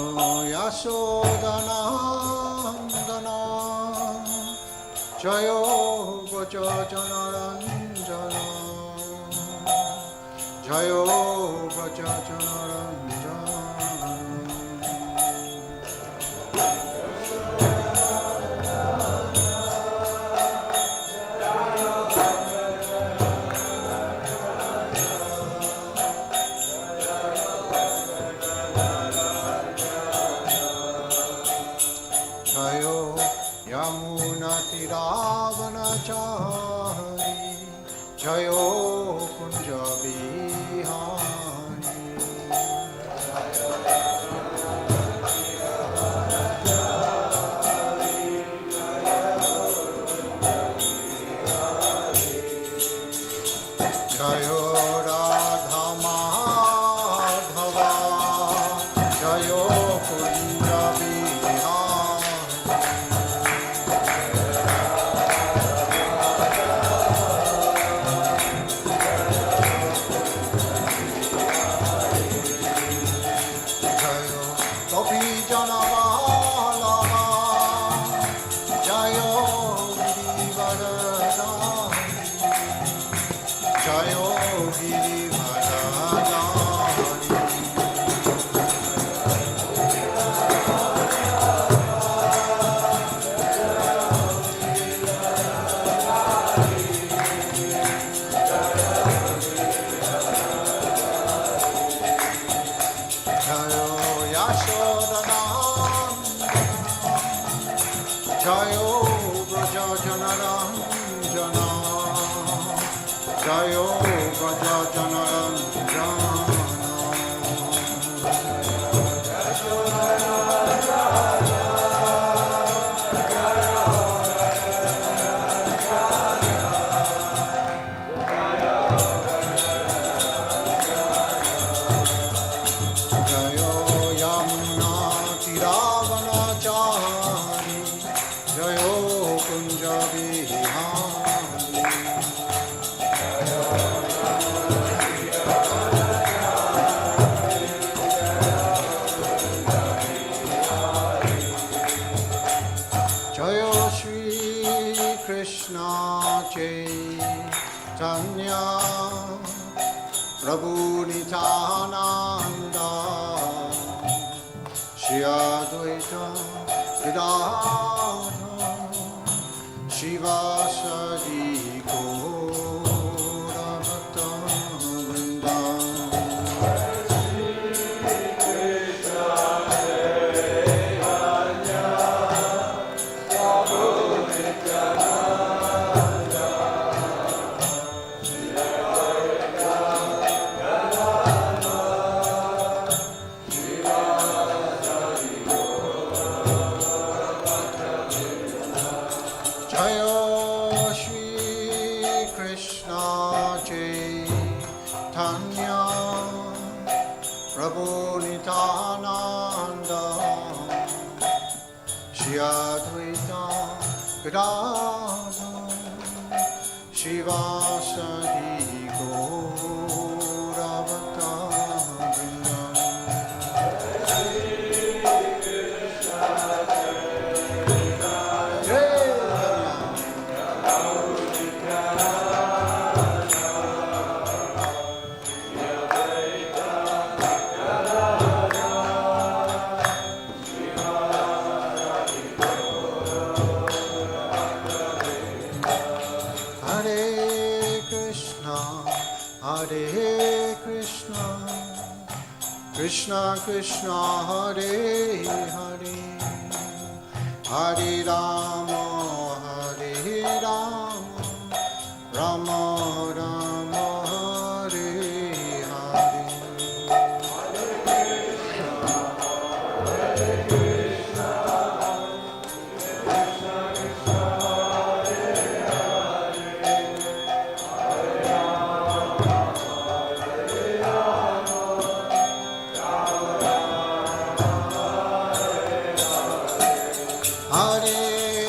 Yashodanandana Jayo Vajajanaranjana Jayo Vajajanaranjana Jayo Kunja Bihari Jayo Radha Madhava Jayo Kunja Prabhu Nityananda Shri Advaita Vedanta Shiva Sadi Gaura Bhakta Vrinda Shiva Sadi Gaura Bhakta Vrinda Krishna Krishna Hare Hare Hare Rama Hare Rama Rama Rama Hare Hare Hare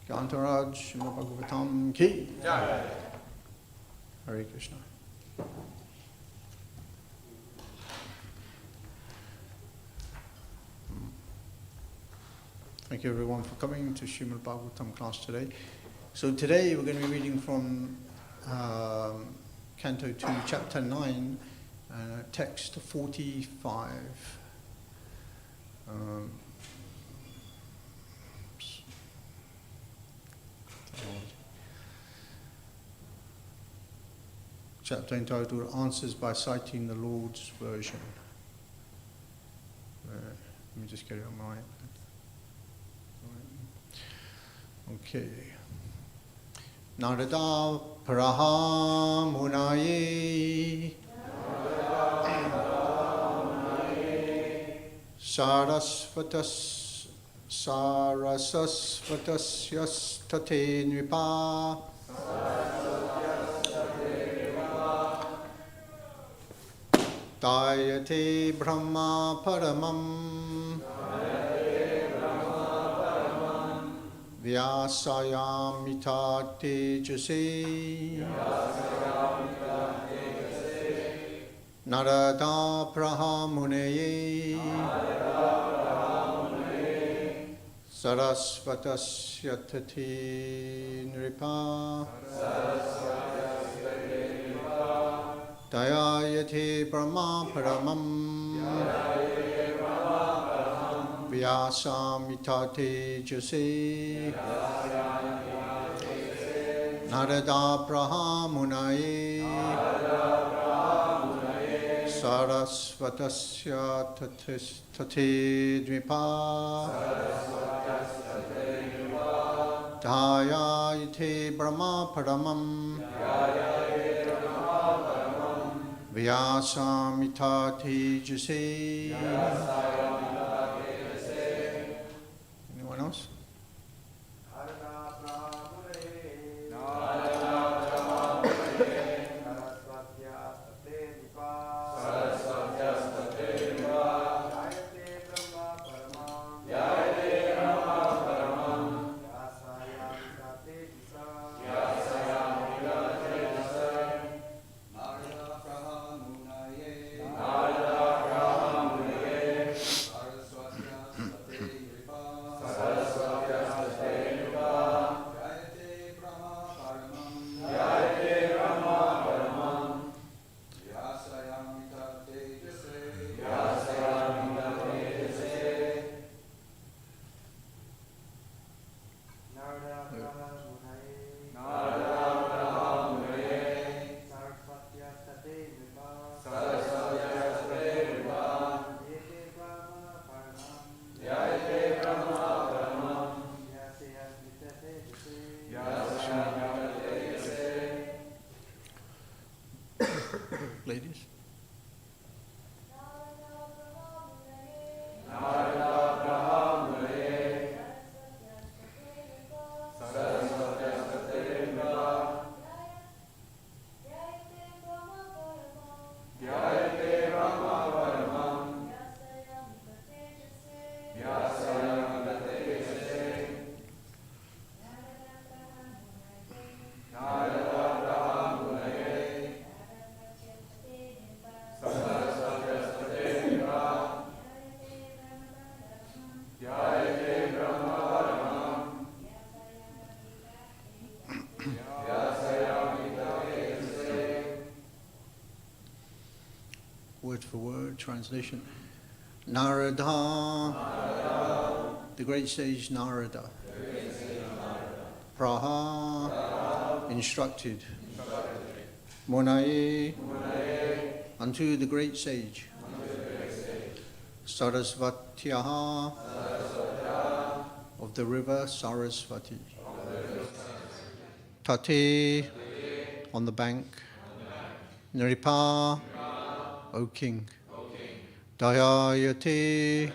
Canto Srimad Bhagavatam ki. Hare Krishna. Thank you everyone for coming to Srimad Bhagavatam class today. So today we're going to be reading from Canto 2, Chapter 9, text 45. Chapter entitled Answers by Citing the Lord's Version. Let me just get it on my iPad. Okay. Narada Praha Munaye Sarasasvatasyaste Nripa Dayate Brahma Paramam Vyasayamita Tejase Narada Prahamuneye Sarasvatasya Tati Nripa Dayayate Brahma Paramam Vyasamitate Jase Narada Prahamunaye Sarasvatasya Tate Dvipa Dayayate Brahma Paramam Vyasamitate Jase. Anyone else? word for word translation. Narada, the great sage Narada, Praha, instructed, Munaye, unto the great sage, Sarasvatyaha, of the river Sarasvati, Tate, on the bank, Nripa, O king, Dayayate,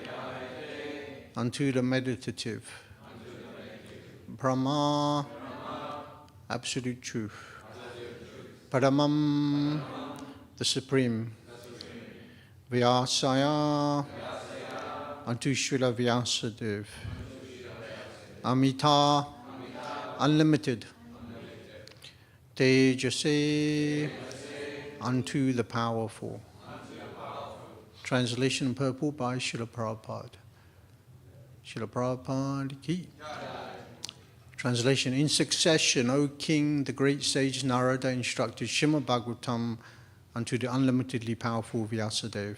unto the meditative, Brahma, absolute truth, Paramam, the supreme, Vyasaya, unto Srila Vyasadeva, Amita, unlimited, Tejase, unto the powerful. Translation and purport by Srila Prabhupada. Srila Prabhupada ki. Translation: in succession, O King, the great sage Narada instructed Srimad Bhagavatam unto the unlimitedly powerful Vyasadeva,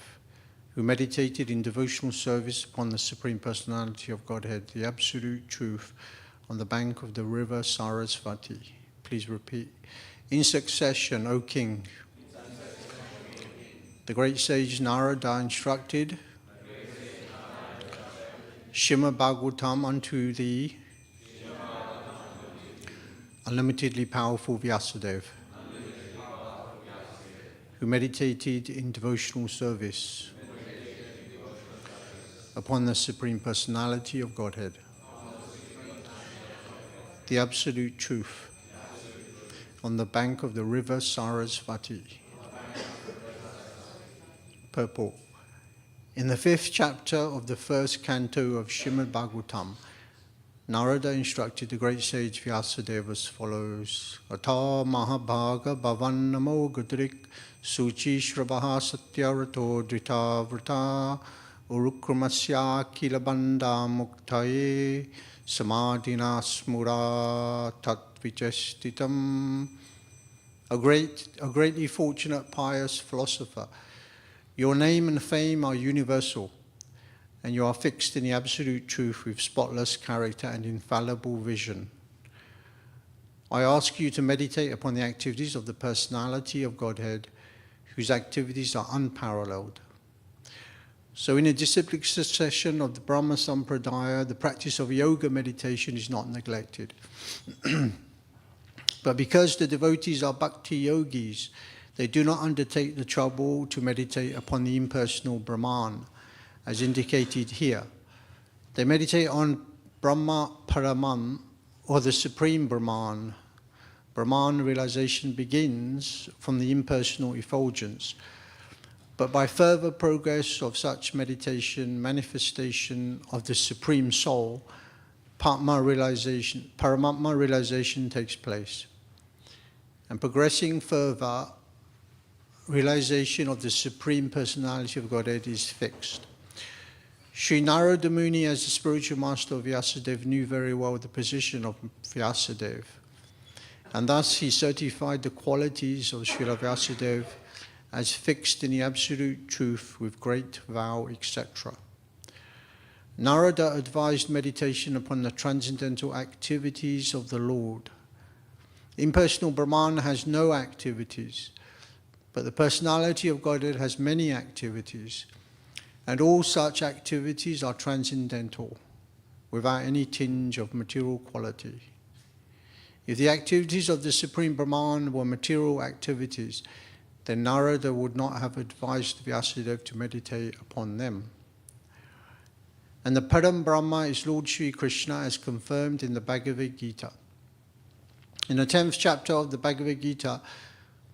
who meditated in devotional service upon the Supreme Personality of Godhead, the Absolute Truth, on the bank of the river Sarasvati. Please repeat. In succession, O King, the great sage Narada instructed Srimad Bhagavatam unto the unlimitedly powerful Vyasadeva, who meditated in devotional service upon the Supreme Personality of Godhead, the Absolute Truth, on the bank of the river Sarasvati. Purport. In the 5th chapter of the 1st canto of Srimad Bhagavatam, Narada instructed the great sage Vyasadeva as follows: Ata Mahabhaga Bhavan Namo Gudrik Suchi Shrabaha Satyarato Drita Vrata Urukrumasya Kilabanda Muktaye Samadhina Smura Tatvichastitam. A greatly fortunate pious philosopher, your name and fame are universal, and you are fixed in the absolute truth with spotless character and infallible vision. I ask you to meditate upon the activities of the personality of Godhead, whose activities are unparalleled. So in a disciplic succession of the Brahma Sampradaya, the practice of yoga meditation is not neglected. But because the devotees are bhakti yogis, they do not undertake the trouble to meditate upon the impersonal Brahman, as indicated here. They meditate on Brahma Paraman, or the Supreme Brahman. Brahman realization begins from the impersonal effulgence. But by further progress of such meditation, manifestation of the Supreme Soul, Paramatma realization takes place. And progressing further, realization of the Supreme Personality of Godhead is fixed. Sri Narada Muni, as the spiritual master of Vyasadeva, knew very well the position of Vyasadeva, and thus he certified the qualities of Srila Vyasadeva as fixed in the absolute truth with great vow, etc. Narada advised meditation upon the transcendental activities of the Lord. Impersonal Brahman has no activities, but the personality of Godhead has many activities, and all such activities are transcendental, without any tinge of material quality. If the activities of the Supreme Brahman were material activities, then Narada would not have advised Vyasadeva to meditate upon them. And the Param Brahma is Lord Sri Krishna, as confirmed in the Bhagavad Gita. In the 10th chapter of the Bhagavad Gita,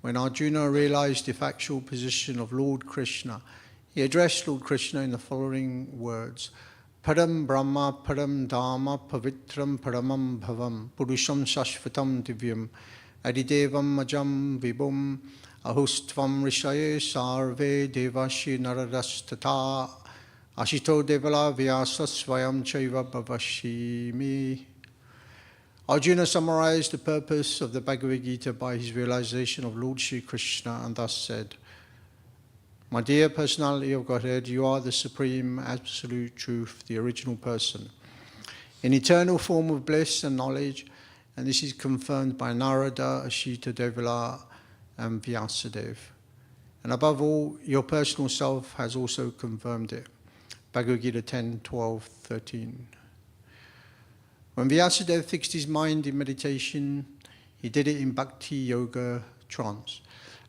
when Arjuna realized the factual position of Lord Krishna, he addressed Lord Krishna in the following words: Param Brahma, Param Dhamma, Pavitram Paramam Bhavam, Purusham Shashvatam Divyam, Adidevam Majam Vibhum, Ahustvam Rishaye Sarve Devashi Naradastata, Ashito Devala Vyasa Swayam Chaiva Bhavashimi. Arjuna summarized the purpose of the Bhagavad Gita by his realization of Lord Sri Krishna and thus said, My dear personality of Godhead, you are the supreme absolute truth, the original person, in eternal form of bliss and knowledge, and this is confirmed by Narada, Ashita Devala, and Vyasadeva. And above all, your personal self has also confirmed it. Bhagavad Gita 10, 12, 13. When Vyasadeva fixed his mind in meditation, he did it in Bhakti Yoga trance,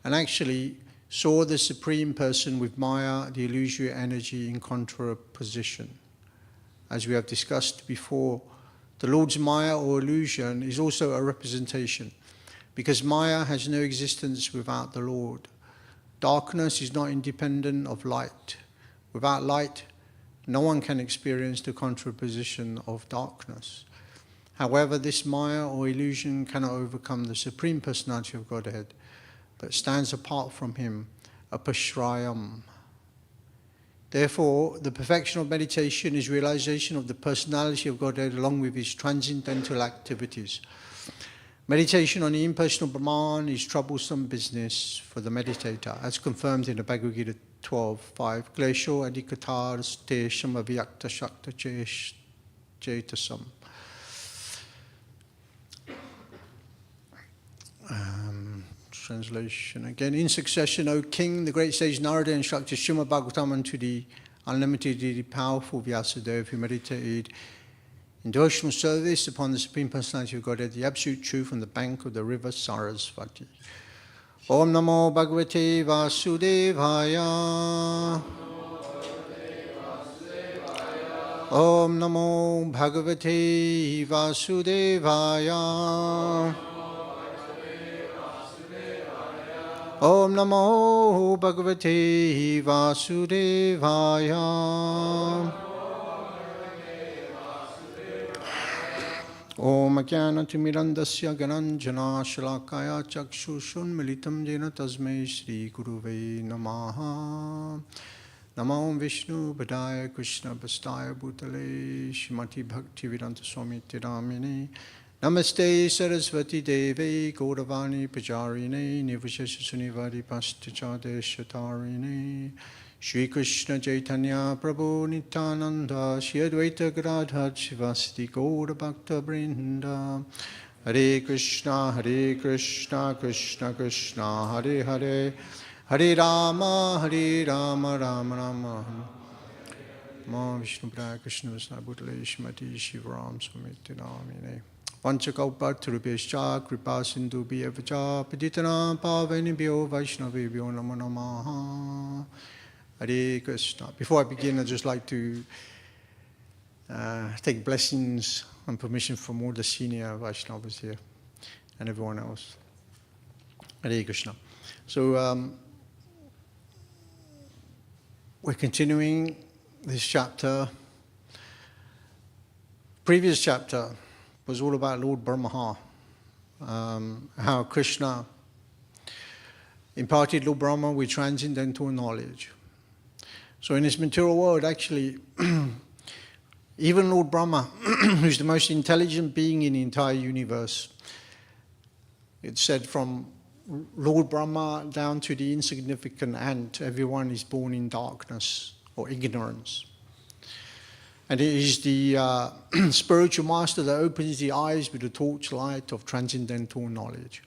and actually saw the Supreme Person with Maya, the illusory energy, in contraposition. As we have discussed before, the Lord's Maya or illusion is also a representation, because Maya has no existence without the Lord. Darkness is not independent of light. Without light, no one can experience the contraposition of darkness. However, this Maya or illusion cannot overcome the Supreme Personality of Godhead, but stands apart from him, apashrayam. Therefore, the perfection of meditation is realization of the personality of Godhead along with his transcendental activities. Meditation on the impersonal Brahman is troublesome business for the meditator, as confirmed in the Bhagavad Gita 12.5. Klesho adhikatar stesham avyakta shakta chetasam. Translation again. In succession, O King, the great sage Narada instructed Srimad Bhagavatam unto the unlimitedly powerful Vyasadeva, who meditated in devotional service upon the Supreme Personality of Godhead, the Absolute Truth, on the bank of the river Sarasvati. Om Namo Bhagavate Vasudevaya. Om Namo Bhagavate Vasudevaya. Om Namo Bhagavate Vasudevaya. Om Ajnanatirmirandasya Gananjana Shalakaya Chakshushun Militam Jena Tasmai Shri Guruve Namaha. Namo Vishnu Padaya Krishna Bastaya Bhutale Shrimati Bhakti Vedanta Swami Tiramini. Namaste Saraswati Devi Gauravani Pajarine Nivashesha Sunivari Pastichade Shatarine Shri Krishna Chaitanya Prabhu Nityananda Shri Advaita Gadadhar Shivasati Gaura Bhakta Brinda. Hare Krishna Krishna Krishna Hare Hare Hare Rama Rama Rama Ma Vishnu Praya Krishna Vasna Bhutale Shrimati Shivaram Swamiti Namine Vanchakalpatarubhyascha Kripa Sindhubhyavacha Paditana Pavanibhyo Vaishnavibhyo Namo Namaha. Hare Krishna. Before I begin, I'd just like to take blessings and permission from all the senior Vaishnavas here and everyone else. Hare Krishna. So we're continuing this chapter. Previous chapter was all about Lord Brahma, how Krishna imparted Lord Brahma with transcendental knowledge. So in this material world, actually, even Lord Brahma, who's the most intelligent being in the entire universe, it's said from Lord Brahma down to the insignificant ant, everyone is born in darkness or ignorance. And it is the spiritual master that opens the eyes with the torchlight of transcendental knowledge.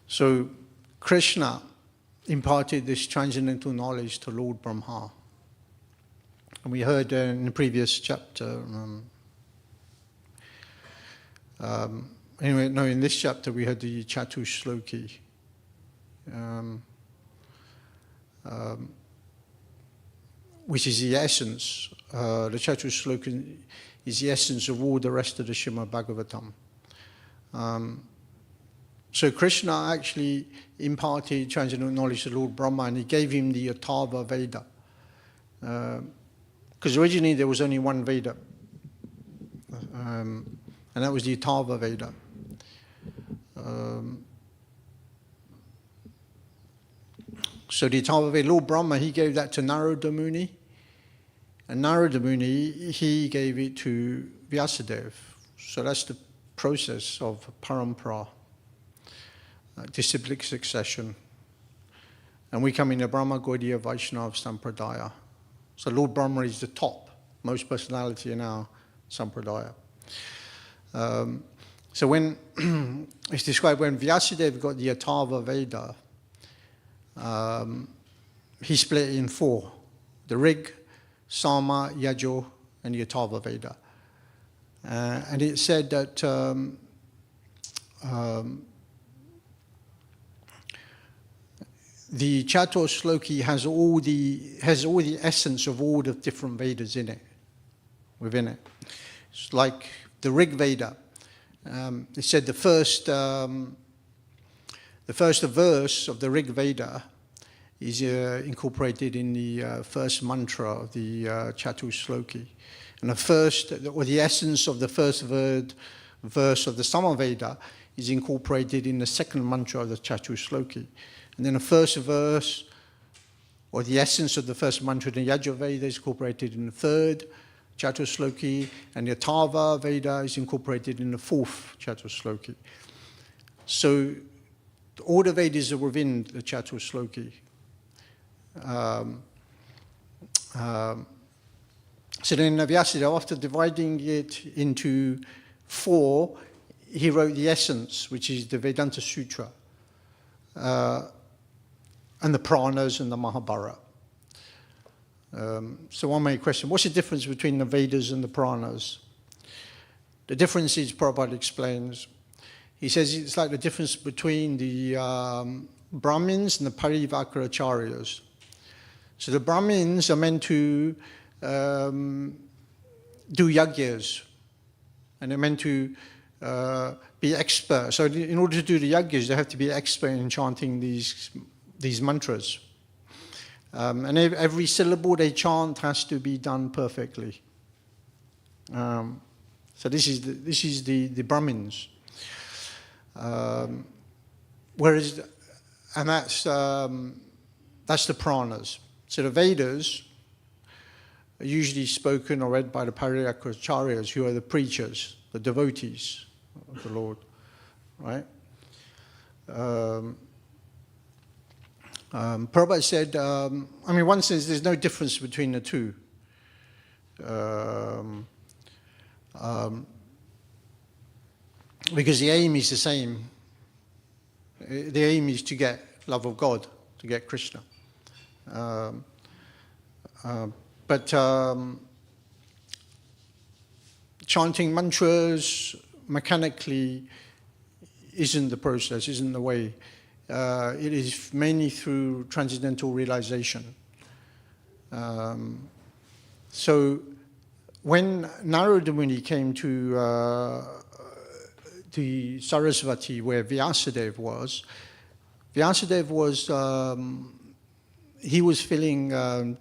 So Krishna imparted this transcendental knowledge to Lord Brahma. And we heard in the previous chapter, in this chapter we had the Chatushloki. Which is the essence, the Chatushloki is the essence of all the rest of the Srimad Bhagavatam. So Krishna actually imparted transcendental knowledge to Lord Brahma, and he gave him the Atharva Veda. Because originally there was only one Veda, and that was the Atharva Veda. So the Atharva Veda, Lord Brahma, he gave that to Narada Muni, and Narada Muni, he gave it to Vyasadeva. So that's the process of parampara, disciplic succession. And we come in the Brahma Gaudiya Vaishnava Sampradaya. So Lord Brahma is the top, most personality in our Sampradaya. So when it's described when Vyasadeva got the Atharva Veda, he split it in four: the Rig, Sama, Yajo, and the Atharva Veda. And it said that the Chatur Shloki has all the essence of all the different Vedas in it, within it. It's like the Rig Veda. It said the first verse of the Rig Veda is incorporated in the first mantra of the Chatur Shloki. And the essence of the first verse of the Samaveda is incorporated in the second mantra of the Chatur Shloki. And then the first verse, or the essence of the first mantra in the Yajurveda is incorporated in the third Chatur Shloki, and the Atharva Veda is incorporated in the fourth Chatur Shloki. So all the Vedas are within the Chatur Shloki. So then Vyasadeva, after dividing it into four, he wrote the essence, which is the Vedanta Sutra, and the Pranas and the Mahabharata. So one may question, what's the difference between the Vedas and the Pranas? The difference is, Prabhupada explains, he says it's like the difference between the Brahmins and the Parivakaracharyas. So the Brahmins are meant to do yagyas, and they're meant to be expert. So in order to do the yagyas, they have to be expert in chanting these mantras. And every syllable they chant has to be done perfectly. So this is the Brahmins. Whereas, and that's the Pranas. So the Vedas are usually spoken or read by the Pariyakacharyas, who are the preachers, the devotees of the Lord, right? Prabhupada said, one sense there's no difference between the two. Because the aim is the same. The aim is to get love of God, to get Krishna. But chanting mantras mechanically isn't the process, isn't the way. It is mainly through transcendental realization. So when Narada Muni came to the Sarasvati, where Vyasadeva was, he was feeling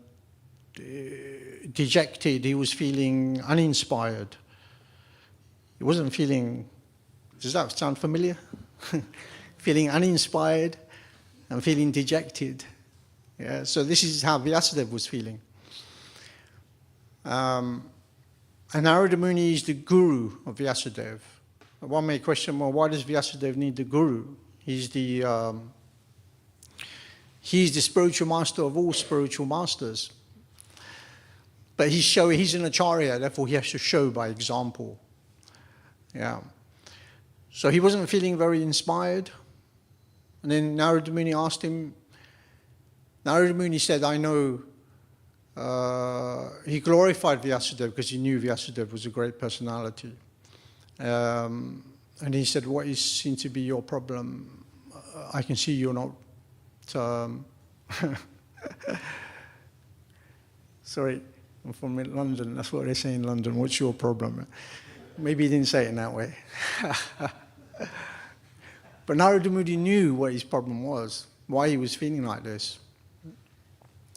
dejected, he was feeling uninspired. He wasn't feeling, does that sound familiar? Feeling uninspired and feeling dejected. Yeah, so this is how Vyasadeva was feeling. And Narada Muni is the guru of Vyasadeva. One may question, well, why does Vyasadeva need the guru? He's the spiritual master of all spiritual masters. But he's an acharya, therefore he has to show by example. Yeah. So he wasn't feeling very inspired. And then Narada Muni asked him, Narada Muni said, I know, he glorified Vyasadeva because he knew Vyasadeva was a great personality. And he said, what seems to be your problem? I can see you're not, sorry, I'm from London, that's what they say in London, what's your problem? Maybe he didn't say it in that way. But Narada Muni knew what his problem was, why he was feeling like this.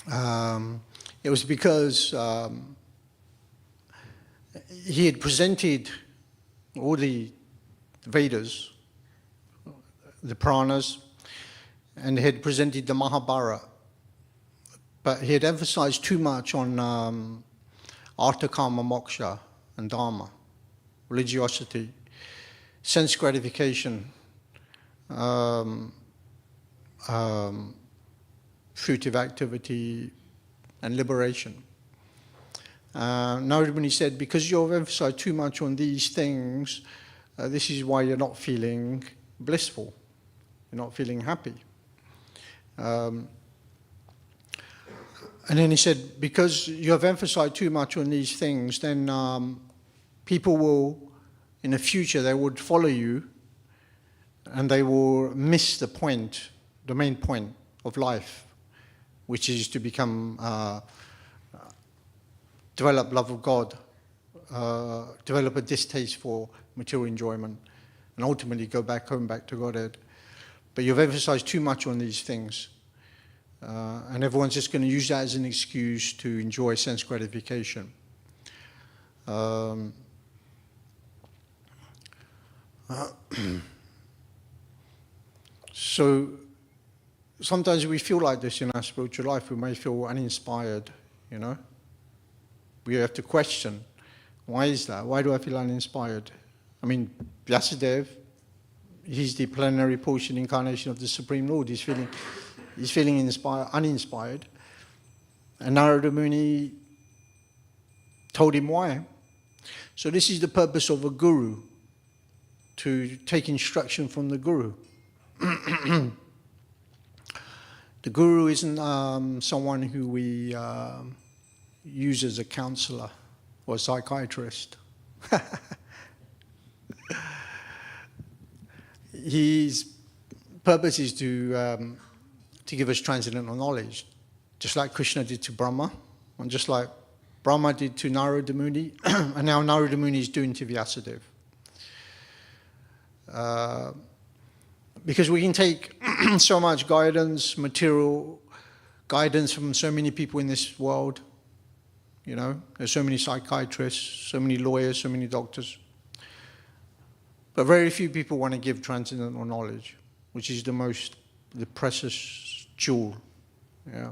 It was because he had presented all the Vedas, the Pranas, and he had presented the Mahabharata. But he had emphasized too much on Artha, Kama, Moksha, and Dharma, religiosity, sense gratification, fruitive activity and liberation. Narada Muni said, because you've emphasized too much on these things, this is why you're not feeling blissful, you're not feeling happy. And then he said, because you have emphasized too much on these things, then people will, in the future, they would follow you, and they will miss the point, the main point of life, which is to become, develop love of God, develop a distaste for material enjoyment, and ultimately go back home, back to Godhead. But you've emphasized too much on these things. And everyone's just going to use that as an excuse to enjoy sense gratification. So sometimes we feel like this in our spiritual life. We may feel uninspired, you know. We have to question, why is that? Why do I feel uninspired? I mean, Vyasadeva, he's the plenary portion incarnation of the Supreme Lord. He's feeling uninspired. And Narada Muni told him why. So this is the purpose of a guru, to take instruction from the guru. The guru isn't someone who we use as a counselor or a psychiatrist. His purpose is to give us transcendental knowledge, just like Krishna did to Brahma, and just like Brahma did to Narada Muni, and now Narada Muni is doing to Vyasadeva. Because we can take so much guidance, material guidance from so many people in this world. You know, there's so many psychiatrists, so many lawyers, so many doctors. But very few people want to give transcendental knowledge, which is the precious jewel. Yeah.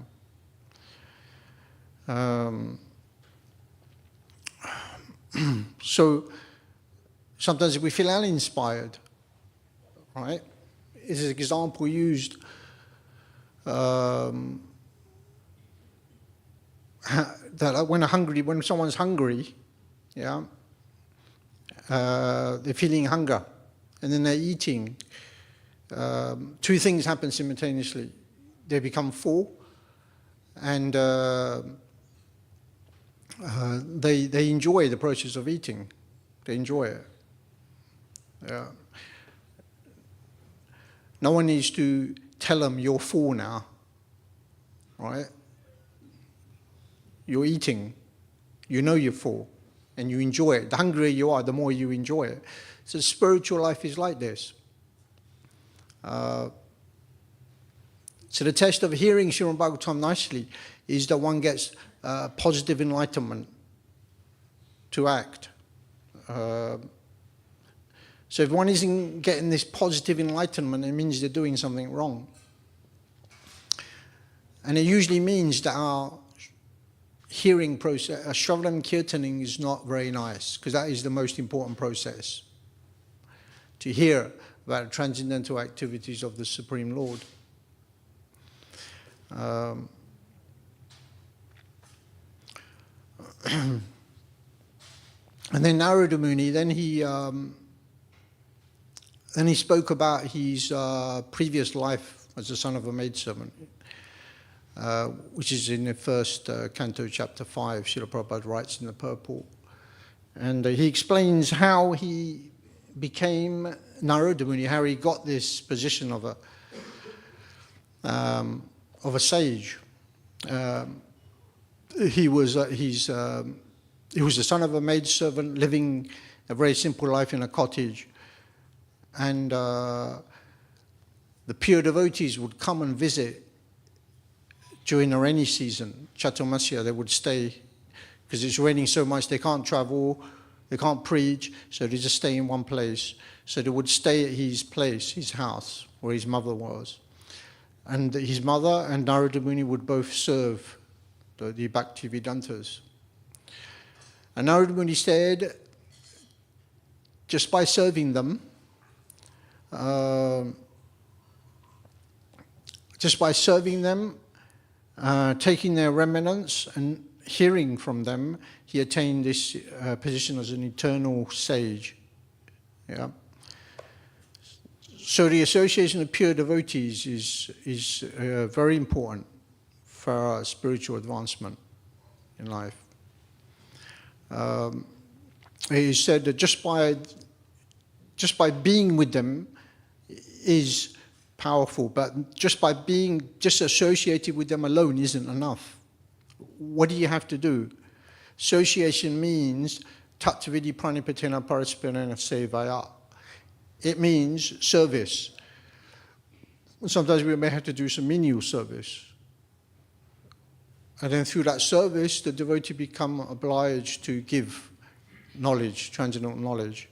So sometimes we feel uninspired, right? Is an example used that when someone's hungry, yeah, they're feeling hunger, and then they're eating. Two things happen simultaneously. They become full, and they enjoy the process of eating. They enjoy it. Yeah. No one needs to tell them you're full now, right? You're eating, you know you're full, and you enjoy it. The hungrier you are, the more you enjoy it. So spiritual life is like this. So the test of hearing Srimad Bhagavatam nicely is that one gets positive enlightenment to act. So if one isn't getting this positive enlightenment, it means they're doing something wrong. And it usually means that our hearing process, Shravanam and Kirtaning is not very nice, because that is the most important process. To hear about the transcendental activities of the Supreme Lord. And then Narada Muni, then he spoke about his previous life as the son of a maidservant, which is in the first Canto, chapter 5, Srila Prabhupada writes in the purport. And he explains how he became Narada Muni, how he got this position of a sage. He was the son of a maidservant living a very simple life in a cottage. And the pure devotees would come and visit during the rainy season, Chaturmasya. They would stay, because it's raining so much they can't travel, they can't preach, so they just stay in one place. So they would stay at his place, his house, where his mother was. And his mother and Narada Muni would both serve the Bhaktivedantas. And Narada Muni said, just by serving them, taking their remnants and hearing from them, he attained this position as an eternal sage. Yeah. So the association of pure devotees is very important for our spiritual advancement in life. It is said that just by being with them is powerful, but just by being associated with them alone isn't enough. What do you have to do? Association means tatvidi pranipatena parasparena sevaya. It means service. Sometimes we may have to do some menial service. And then through that service, the devotee become obliged to give knowledge, transcendental knowledge,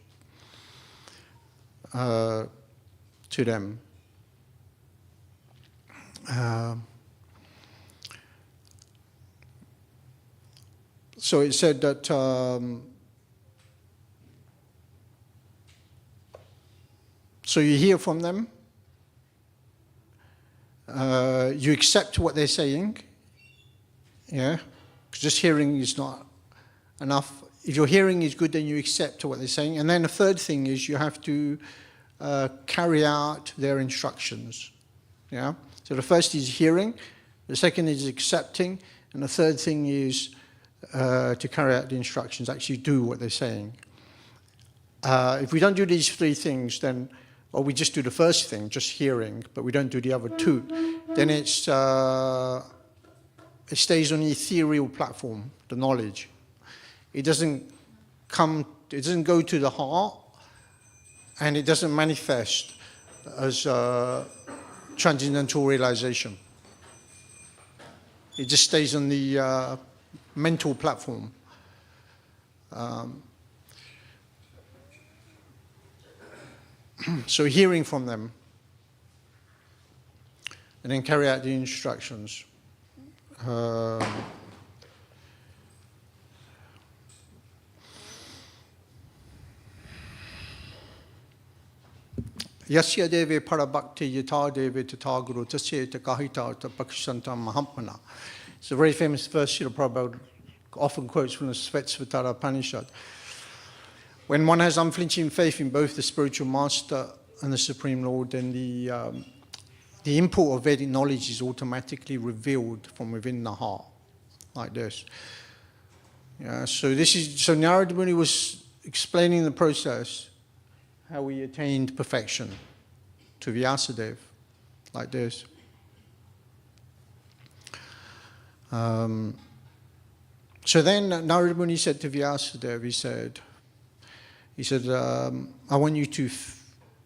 to them. So it said that so you hear from them, you accept what they're saying, yeah, because just hearing is not enough. If your hearing is good, then you accept what they're saying. And then the third thing is you have to carry out their instructions, yeah. So the first is hearing, the second is accepting, and the third thing is to carry out the instructions, actually do what they're saying. If we don't do these three things, then, or we just do the first thing, just hearing, but we don't do the other two, then it stays on the ethereal platform, the knowledge. It doesn't go to the heart, and it doesn't manifest as transcendental realization. It just stays on the mental platform. So hearing from them, and then carry out the instructions. Yasya deve parabhakti yata deve tataguru tasya takahita tapakshanta mahampana. It's a very famous verse Srila Prabhupada often quotes from the Svetsvatara Upanishad. When one has unflinching faith in both the spiritual master and the Supreme Lord, then the import of Vedic knowledge is automatically revealed from within the heart, like this. Yeah, so Narada Muni was explaining the process, how he attained perfection to Vyasadeva, like this. So then Narada Muni said to Vyasadeva, he said, I want you to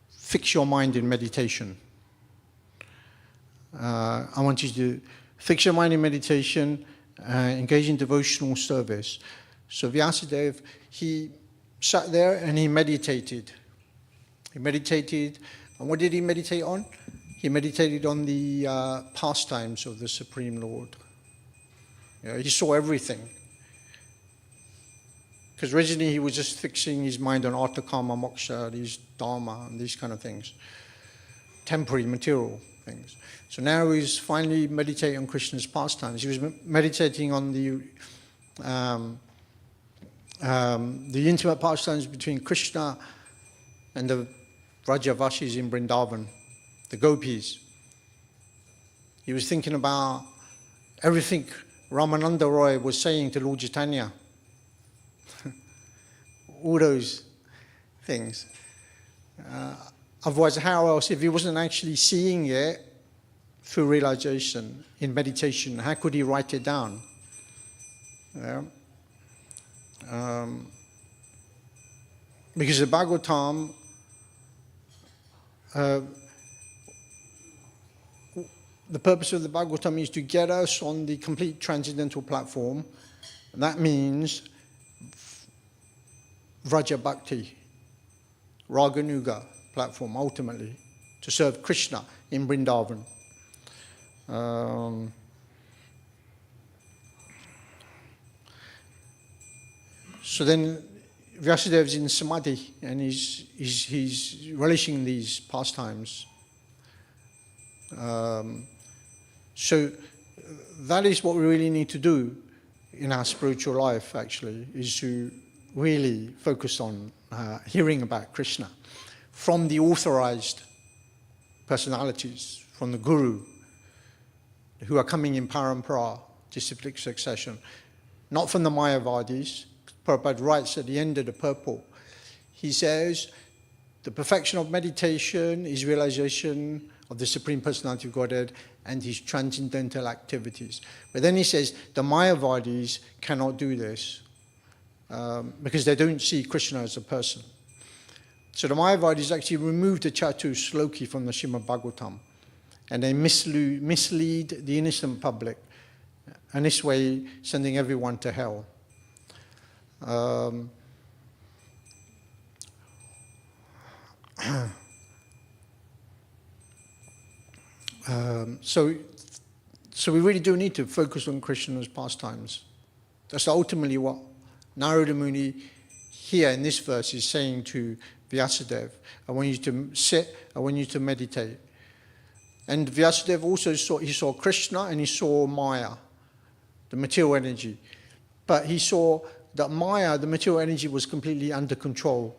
fix your mind in meditation. I want you to fix your mind in meditation, engage in devotional service. So Vyasadeva, he sat there and he meditated. He meditated, and what did he meditate on? He meditated on the pastimes of the Supreme Lord. You know, he saw everything. Because originally he was just fixing his mind on artha, karma, moksha, these dharma, and these kind of things. Temporary, material things. So now he's finally meditating on Krishna's pastimes. He was meditating on the intimate pastimes between Krishna and the Vrajavasis in Vrindavan, the gopis. He was thinking about everything Ramananda Roy was saying to Lord Chaitanya. All those things. Otherwise, how else, if he wasn't actually seeing it through realization in meditation, how could he write it down? Yeah. Because the Bhagavatam, the purpose of the Bhagavatam is to get us on the complete transcendental platform, and that means Vraja Bhakti, Raganuga platform, ultimately, to serve Krishna in Vrindavan. So then Vyasadev's in Samadhi, and he's relishing these pastimes. So that is what we really need to do in our spiritual life, actually, is to really focus on hearing about Krishna from the authorized personalities, from the Guru, who are coming in parampara, disciplic succession, not from the Mayavadis. Prabhupada writes at the end of the purport, he says, the perfection of meditation is realization of the Supreme Personality of Godhead and his transcendental activities. But then he says, the Mayavadis cannot do this because they don't see Krishna as a person. So the Mayavadis actually removed the Chatu Shloki from the Srimad Bhagavatam, and they mislead the innocent public, and this way sending everyone to hell. So we really do need to focus on Krishna's pastimes. That's ultimately what Narada Muni here in this verse is saying to Vyasadeva. I want you to sit, I want you to meditate. And Vyasadeva also saw Krishna and he saw Maya, the material energy. But he saw that Maya, the material energy, was completely under control.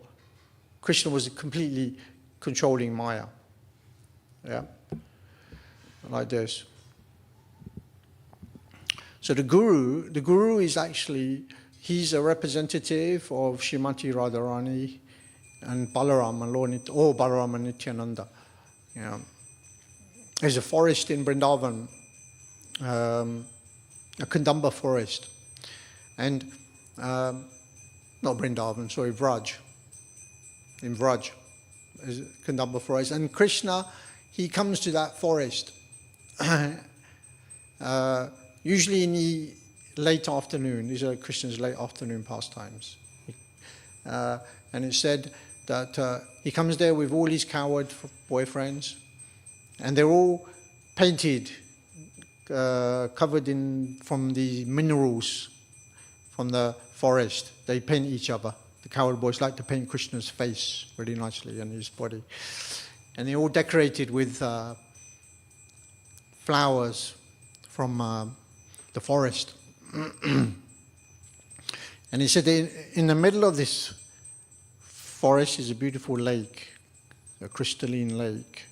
Krishna was completely controlling Maya. Yeah, like this. So the Guru is actually, he's a representative of Srimati Radharani and Balaram or Balaram and Nityananda. Yeah. There's a forest in Vrindavan, a Kandamba forest, and not Vrindavan, sorry, Vraj. In Vraj, there's a Kandamba forest, and Krishna, he comes to that forest, usually in the late afternoon. These are Krishna's late afternoon pastimes. And it said that he comes there with all his coward boyfriends, and they're all painted, covered in from the minerals from the forest. They paint each other. The coward boys like to paint Krishna's face really nicely and his body. And they're all decorated with flowers from the forest. And he said in the middle of this forest is a beautiful lake, a crystalline lake.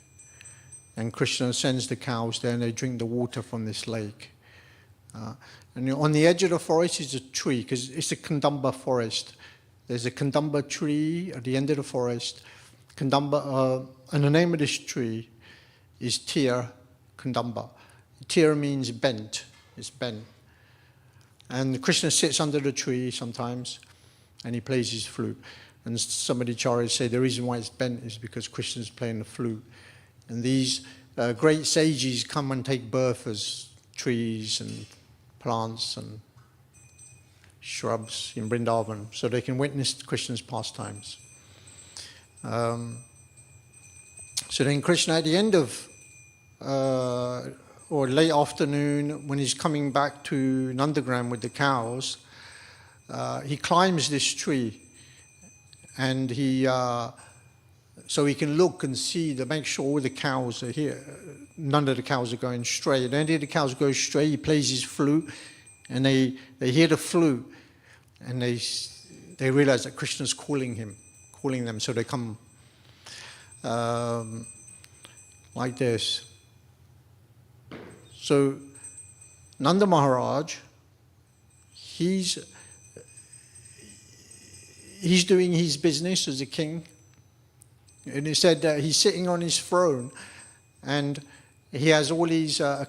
And Krishna sends the cows there and they drink the water from this lake. And on the edge of the forest is a tree, because it's a Kandamba forest. There's a Kandamba tree at the end of the forest. Kandamba, and the name of this tree is Tir Kandamba. Tir means bent. It's bent. And Krishna sits under the tree sometimes, and he plays his flute. And some of the acharyas say the reason why it's bent is because Krishna's playing the flute. And these great sages come and take birth as trees and plants and shrubs in Vrindavan, so they can witness Krishna's pastimes. So then Krishna, at the end of, or late afternoon, when he's coming back to Nandagram with the cows, he climbs this tree, and so he can look and see to make sure all the cows are here. None of the cows are going stray. And any of the cows go stray, he plays his flute, and they hear the flute, and they realize that Krishna's calling them, so they come like this. So Nanda Maharaj, he's doing his business as a king. And he said that he's sitting on his throne, and he has all these, what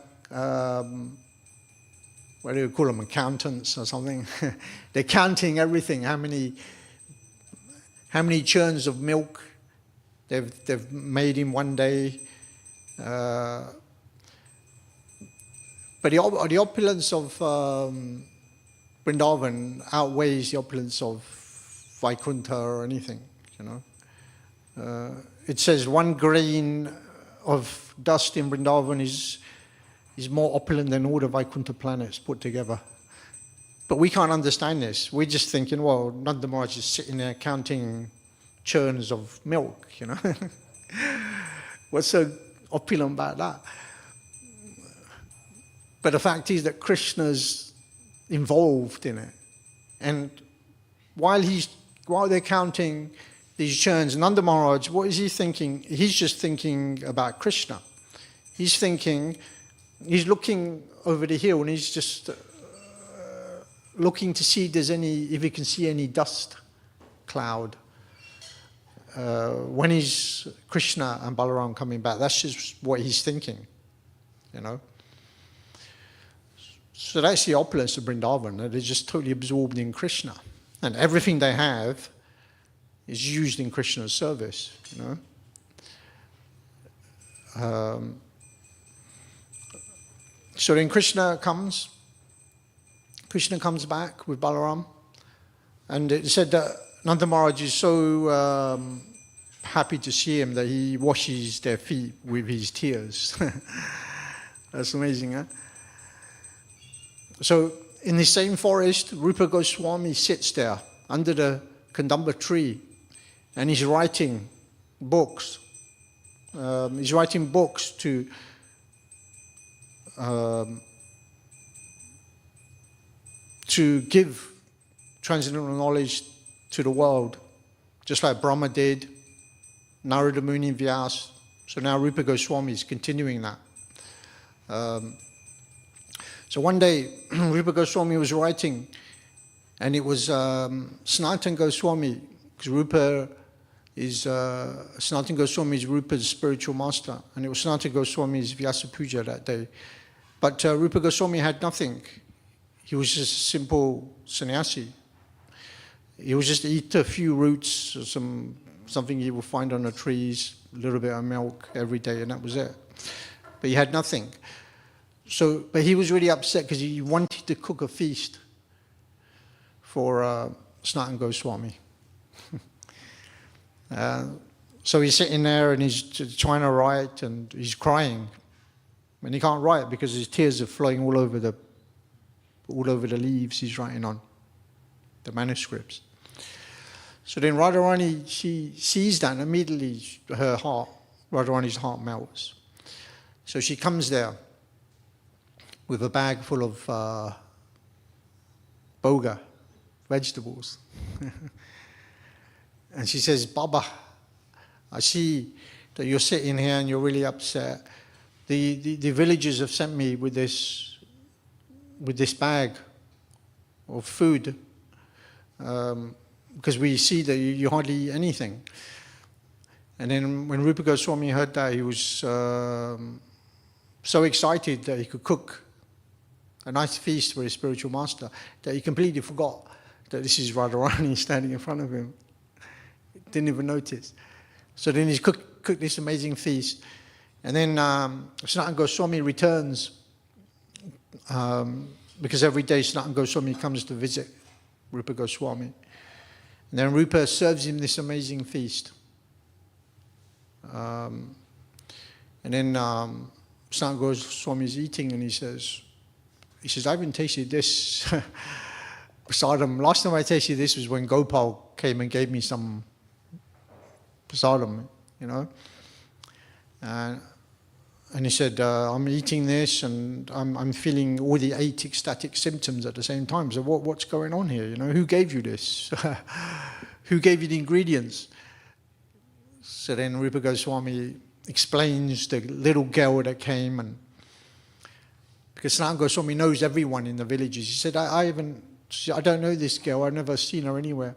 do you call them, accountants or something? They're counting everything, how many churns of milk they've made in one day. But the opulence of Vrindavan outweighs the opulence of Vaikuntha or anything, you know. It says 1 grain of dust in Vrindavan is more opulent than all the Vaikuntha planets put together. But we can't understand this. We're just thinking, well, Nanda Maharaj is sitting there counting churns of milk, you know. What's so opulent about that? But the fact is that Krishna's involved in it. And while they're counting these churns, Nanda Maharaj, what is he thinking? He's just thinking about Krishna. He's looking over the hill, and he's just looking to see if he can see any dust cloud. When is Krishna and Balaram coming back? That's just what he's thinking, you know. So that's the opulence of Vrindavan. They're just totally absorbed in Krishna. And everything they have is used in Krishna's service, you know. So then Krishna comes back with Balaram. And it said that Nanda Maharaj is so happy to see him that he washes their feet with his tears. That's amazing, huh? So in the same forest, Rupa Goswami sits there under the Kandamba tree, and he's writing books. He's writing books to give transcendental knowledge to the world, just like Brahma did, Narada Muni, Vyas. So now Rupa Goswami is continuing that. So one day, Rupa Goswami was writing, and it was Sanatana Goswami, because Sanatana Goswami is Rupa's spiritual master, and it was Sanatana Goswami's Vyasa Puja that day. But Rupa Goswami had nothing. He was just a simple sannyasi. He would just eat a few roots, or something he would find on the trees, a little bit of milk every day, and that was it. But he had nothing. But he was really upset because he wanted to cook a feast for Sanatana Goswami. So he's sitting there and he's trying to write and he's crying. And he can't write because his tears are flowing all over the leaves he's writing on, the manuscripts. So then Radharani, she sees that, and immediately Radharani's heart melts. So she comes there with a bag full of boga, vegetables. And she says, Baba, I see that you're sitting here and you're really upset. The villagers have sent me with this bag of food because we see that you hardly eat anything. And then when Rupa Goswami heard that, he was so excited that he could cook a nice feast for his spiritual master that he completely forgot that this is Radharani standing in front of him. Didn't even notice. So then he's cooked this amazing feast. And then Sanatana Goswami returns because every day Sanatana Goswami comes to visit Rupa Goswami. And then Rupa serves him this amazing feast. And then Sanatana Goswami is eating and he says, I haven't tasted this prasadam. Last time I tasted this was when Gopal came and gave me some prasadam, you know. And he said, I'm eating this and I'm feeling all the 8 ecstatic symptoms at the same time. So what's going on here? You know, who gave you this? Who gave you the ingredients? So then Rupa Goswami explains the little girl that came, and because Sanatana Goswami knows everyone in the villages. He said, I don't know this girl. I've never seen her anywhere.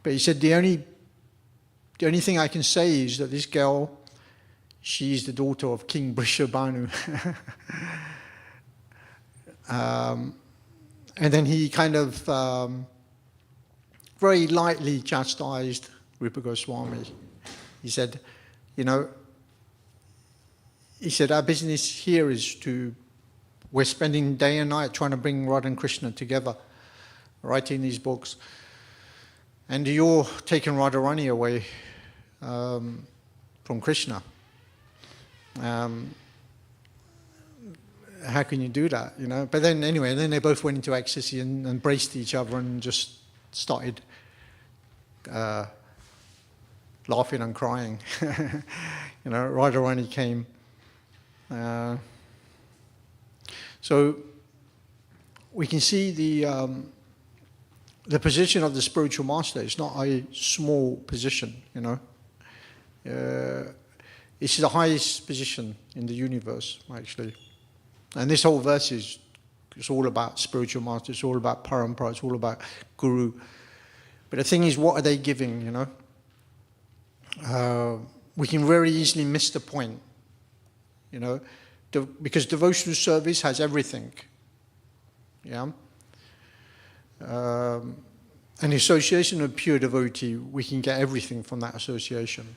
But he said, the only thing I can say is that this girl, she's the daughter of King Brishabhanu. And then he kind of very lightly chastised Rupa Goswami. He said, our business here is we're spending day and night trying to bring Radha and Krishna together, writing these books. And you're taking Radharani away from Krishna. How can you do that, you know? But then anyway, then they both went into ecstasy and embraced each other and just started laughing and crying. So we can see the position of the spiritual master. It's not a small position, you know. It's the highest position in the universe, actually. And this whole verse it's all about spiritual master. It's all about parampara. It's all about guru. But the thing is, what are they giving, you know? We can very easily miss the point, you know, because devotional service has everything. Yeah. An association of pure devotee, we can get everything from that association.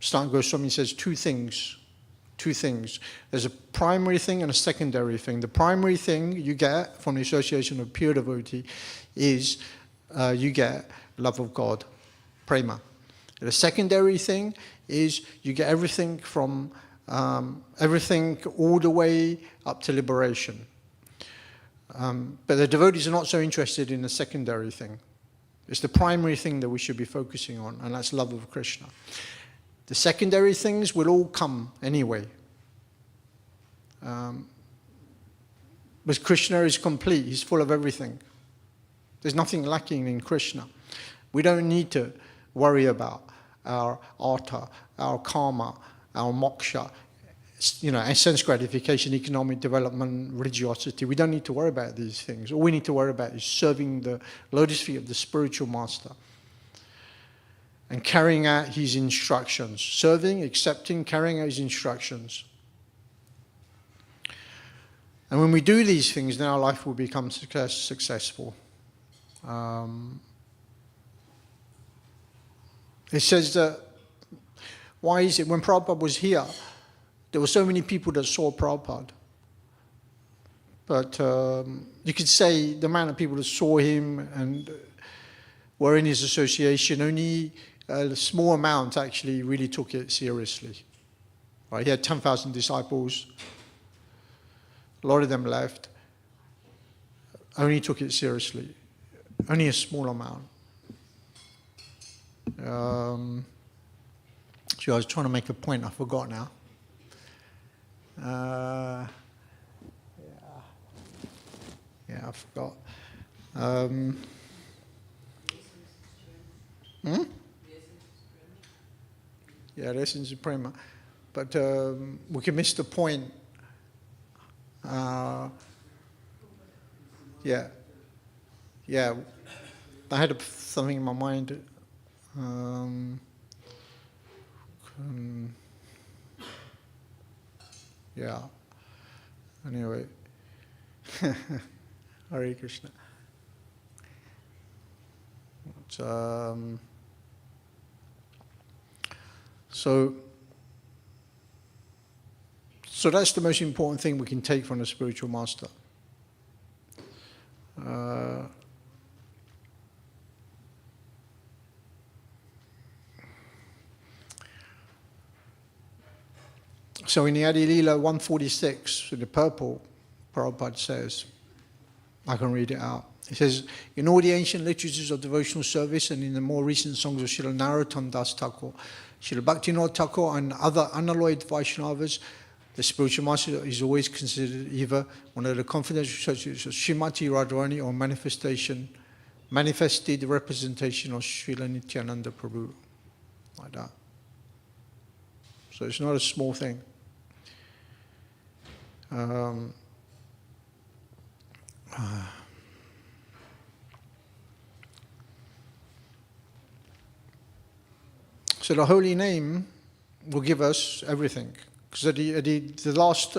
Stant Goswami says two things. There's a primary thing and a secondary thing. The primary thing you get from the association of pure devotee is you get love of God, prema. The secondary thing is you get everything from everything all the way up to liberation. But the devotees are not so interested in the secondary thing. It's the primary thing that we should be focusing on, and that's love of Krishna. The secondary things will all come anyway. But Krishna is complete. He's full of everything. There's nothing lacking in Krishna. We don't need to worry about our artha, our karma, our moksha, you know, sense gratification, economic development, religiosity. We don't need to worry about these things. All we need to worry about is serving the lotus feet of the spiritual master and carrying out his instructions. Serving, accepting, carrying out his instructions. And when we do these things, then our life will become successful. It says that, why is it when Prabhupada was here, there were so many people that saw Prabhupada. But you could say the amount of people that saw him and were in his association, only a small amount actually really took it seriously. Right? He had 10,000 disciples. A lot of them left. Only took it seriously. Only a small amount. So I was trying to make a point, I forgot now. Yeah, I forgot. Yeah, the essence is prema. But we can miss the point. Yeah. I had something in my mind. Yeah. Anyway. Hare Krishna. So that's the most important thing we can take from the spiritual master. So in the Adi Leela 146, in the purple, Prabhupada says, I can read it out. It says, in all the ancient literatures of devotional service and in the more recent songs of Srila Narottam Das Thakur, Srila Bhaktivinoda Thakur and other unalloyed Vaishnavas, the spiritual master is always considered either one of the confidential associates of Srimati Radharani or manifested representation of Srila Nityananda Prabhu. Like that. So it's not a small thing. So the holy name will give us everything. Because the last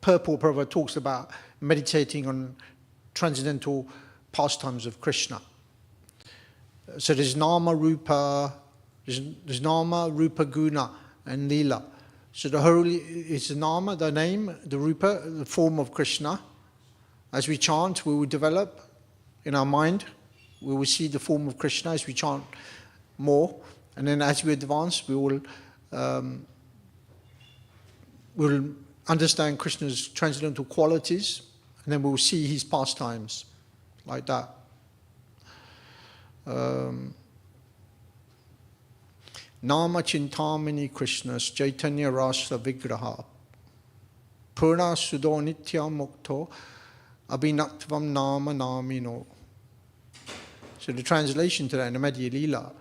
purple Prabhupada talks about meditating on transcendental pastimes of Krishna. So there's Nama, Rupa, there's Nama, Rupa, Guna, and Leela. So the holy is the Nama, the name, the Rupa, the form of Krishna. As we chant, we will develop in our mind. We will see the form of Krishna as we chant more. And then as we advance, we will we'll understand Krishna's transcendental qualities, and then we'll see his pastimes, like that. Nama Chintamani Krishna's Chaitanya Rasa Vigraha Purna Sudo Nitya Mukto Abhinaktvam Nama Namino. So the translation to that in the Madhya Lila,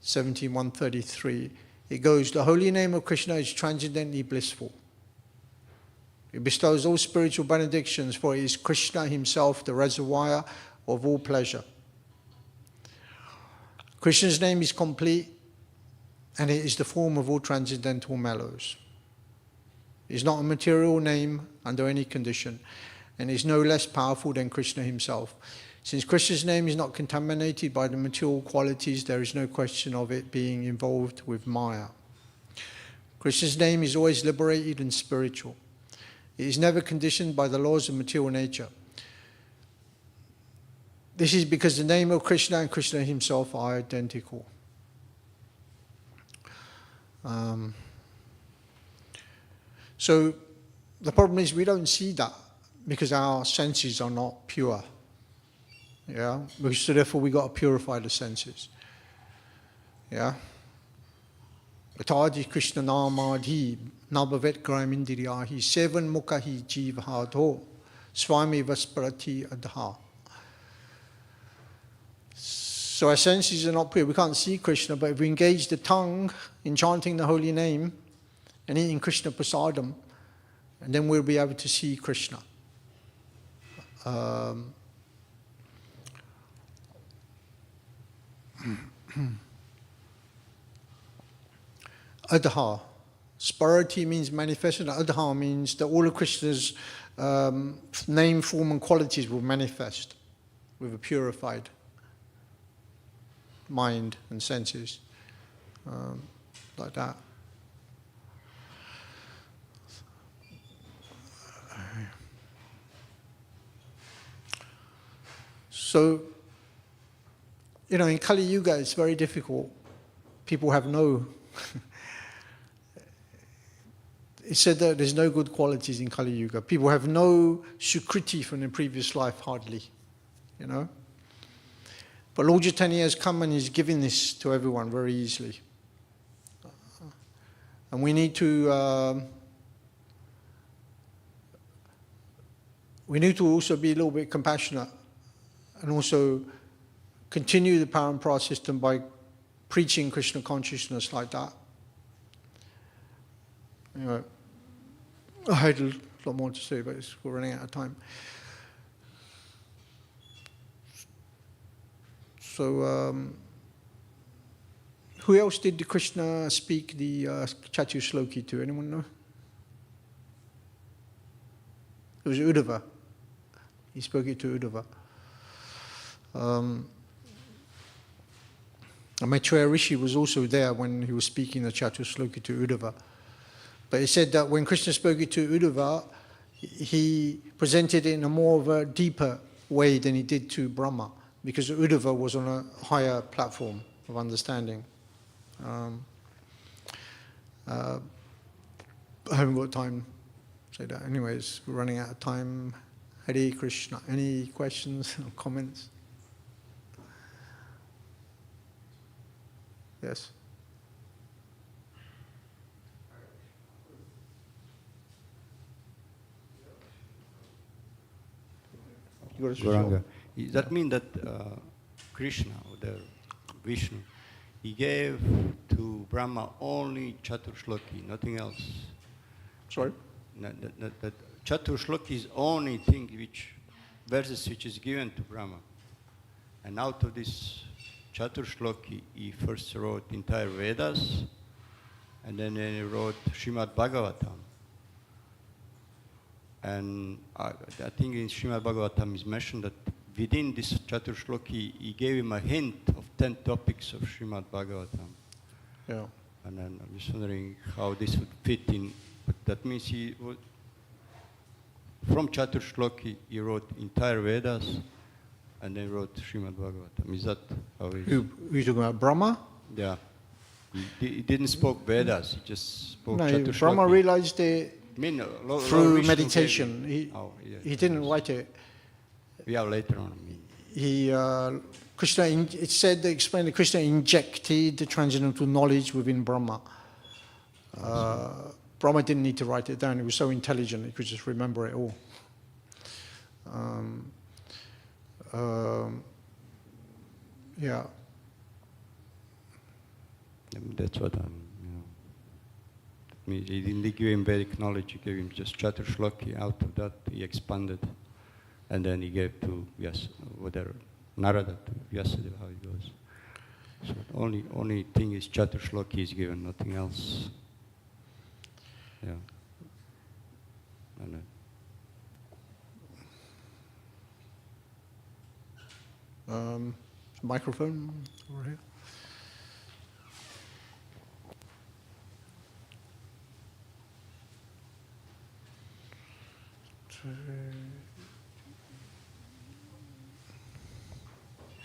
17.133, it goes, the holy name of Krishna is transcendently blissful. It bestows all spiritual benedictions, for it is Krishna himself, the reservoir of all pleasure. Krishna's name is complete, and it is the form of all transcendental mellows. It is not a material name under any condition, and is no less powerful than Krishna himself. Since Krishna's name is not contaminated by the material qualities, there is no question of it being involved with Maya. Krishna's name is always liberated and spiritual. It is never conditioned by the laws of material nature. This is because the name of Krishna and Krishna himself are identical. So the problem is we don't see that because our senses are not pure. Yeah, so therefore we got to purify the senses. Yeah. Atadi Krishna Namadhi Nabavet Gramindiriyahi Sevan Mukhahi Jivhadho Swami Vasparati Adha. So our senses are not pure. We can't see Krishna, but if we engage the tongue in chanting the holy name and eating Krishna prasadam, and then we'll be able to see Krishna. Adha. Sparati means manifest, and Adha means that all of Krishna's name, form, and qualities will manifest with a purified mind and senses, like that. So, in Kali Yuga, it's very difficult. People have no... It's said that there's no good qualities in Kali Yuga. People have no sukriti from the previous life, hardly, But Lord Chaitanya has come and he's giving this to everyone very easily. And we need to also be a little bit compassionate and also continue the Parampara system by preaching Krishna consciousness like that. Anyway, I had a lot more to say, but we're running out of time. So, who else did Krishna speak the Chatu Shloki to? Anyone know? It was Uddhava. He spoke it to Uddhava. Maitreya Rishi was also there when he was speaking the Chatu Shloki to Uddhava. But he said that when Krishna spoke it to Uddhava, he presented it in a more of a deeper way than he did to Brahma, because Uddhava was on a higher platform of understanding. I haven't got time to say that. Anyways, we're running out of time. Hare Krishna. Any questions or comments? Yes. Gauranga. Does that mean that Krishna, or the Vishnu, he gave to Brahma only Chatur Shloki, nothing else? Sorry? That Chatur Shloki is only thing verses which is given to Brahma. And out of this Chatur Shloki, he first wrote entire Vedas, and then he wrote Srimad Bhagavatam. And I think in Srimad Bhagavatam is mentioned that within this Chatur Shloki, he gave him a hint of 10 topics of Srimad Bhagavatam. Yeah. And then I'm just wondering how this would fit in. But that means he would, from Chatur Shloki, he wrote entire Vedas, and then wrote Srimad Bhagavatam. Is that how it is? Who are you talking about, Brahma? Yeah. He didn't spoke Vedas, he just spoke Chatur Shloki. Brahma realized it through meditation. He didn't write it. Yeah, later on. Krishna, it said, they explained that Krishna injected the transcendental knowledge within Brahma. Brahma didn't need to write it down. He was so intelligent, he could just remember it all. Yeah. That's what he didn't give him Vedic knowledge, he gave him just Chatur Shloki. Out of that, he expanded. And then he gave to Narada, to Vyasadeva, how it goes. So the only thing is Chatur Shloki is given, nothing else. Yeah. And, Microphone over here.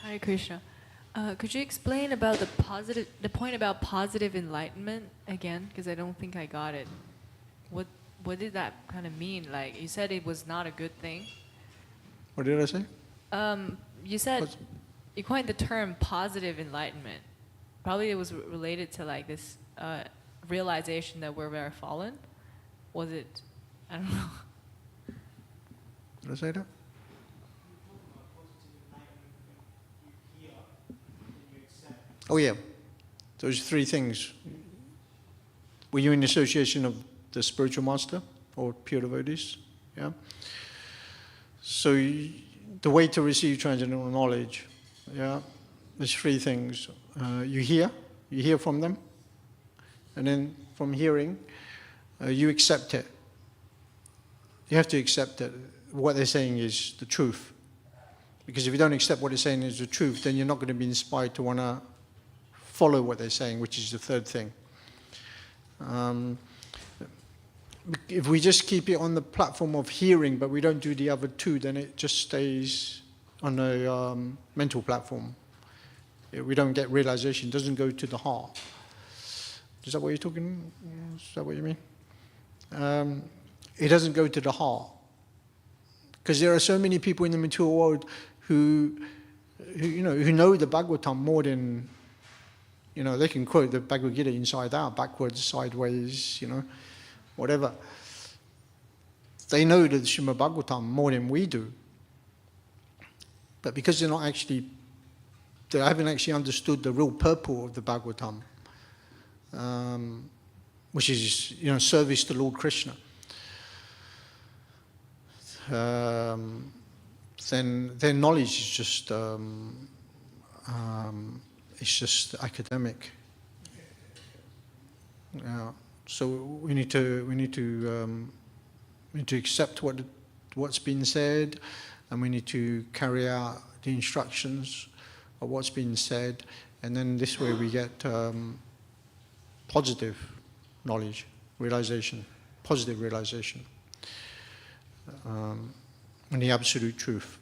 Hare Krishna. Could you explain about the point about positive enlightenment again? Because I don't think I got it. What did that kind of mean? Like, you said it was not a good thing. What did I say? You said you coined the term positive enlightenment. Probably it was related to like this realization that we're very fallen. Was it? I don't know. Did I say that? Oh yeah, those three things. Were you in association of the spiritual master or pure devotees? Yeah. So the way to receive transcendental knowledge, yeah, there's three things. You hear from them, and then from hearing, you accept it. You have to accept it. What they're saying is the truth. Because if you don't accept what they're saying is the truth, then you're not going to be inspired to want to follow what they're saying, which is the third thing. If we just keep it on the platform of hearing, but we don't do the other two, then it just stays on a mental platform. We don't get realization. It doesn't go to the heart. Is that what you're talking? Is that what you mean? It doesn't go to the heart. Because there are so many people in the material world who know the Bhagavatam more than, they can quote the Bhagavad Gita inside out, backwards, sideways, whatever. They know the Srimad Bhagavatam more than we do. But because they haven't actually understood the real purport of the Bhagavatam, which is, service to Lord Krishna, then their knowledge is just it's just academic. So we need to accept what's been said, and we need to carry out the instructions of what's been said, and then this way we get positive knowledge, positive realization. And the absolute truth.